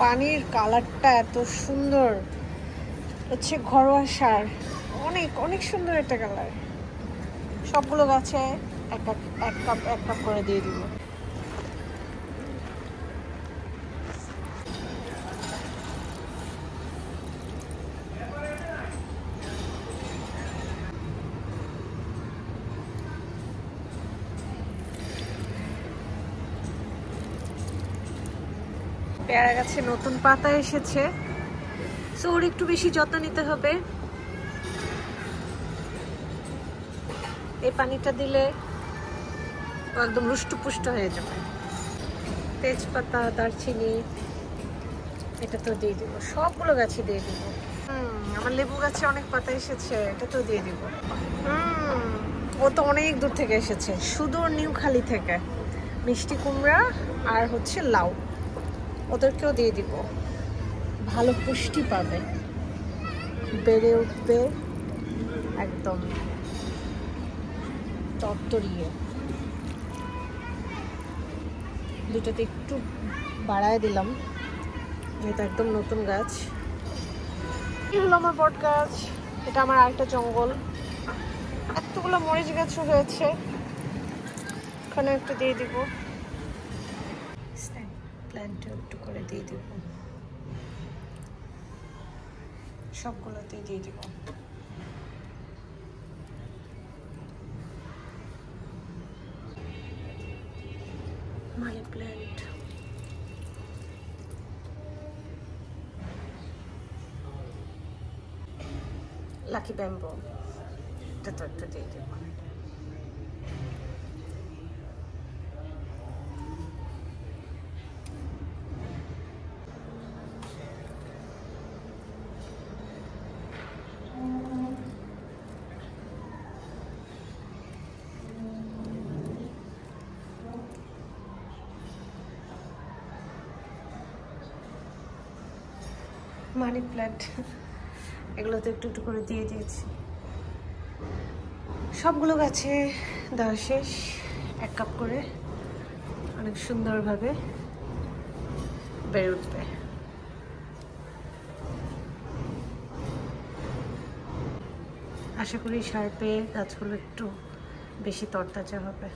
পানির কালারটা এত সুন্দর, হচ্ছে ঘরোয়া সার, অনেক অনেক সুন্দর একটা কালার। সবগুলো গাছে এক কাপ করে দিয়ে দিব। পেয়ারা গাছে নতুন পাতা এসেছে, সো ওর একটু বেশি যত্ন নিতে হবে। এই পানিটা দিলে একদম রুষ্টপুষ্ট হয়ে যাবে। তেজপাতা, দারচিনি, এটা তো দিয়ে দিব, সবগুলো গাছে দিয়ে দিব। আমার লেবু গাছে অনেক পাতা এসেছে, এটা তো দিয়ে দিব। ও তো অনেক দূর থেকে এসেছে, সুদূর নিউখালী থেকে। মিষ্টি কুমড়া আর হচ্ছে লাউ, ওদেরকেও দিয়ে দিব। ভালো পুষ্টি পাবে, বেড়ে উঠবে একদম তরতরিয়ে। দুটোতে একটু বাড়ায় দিলাম, এটা একদম নতুন গাছ। এই হলো আমার বট গাছ, এটা আমার আরেকটা জঙ্গল। এতগুলো মরিচ গাছও হয়েছে, এখানে একটু দিয়ে দিব। প্ল্যান্ট একটু করে দিয়ে দিব, সবগুলোতে দিয়ে দিব। মানি প্ল্যান্ট, লাকি ব্যাম্বো, এটা তো একটু দিয়ে দিব। মানি প্ল্যান্ট, এগুলো তো একটু একটু করে দিয়ে দিয়েছি। সবগুলো গাছে দেওয়া শেষ, এক কাপ করে, অনেক সুন্দরভাবে বেড়ে উঠবে। আশা করি সার পেয়ে গাছগুলো একটু বেশি তরতাজা হবে।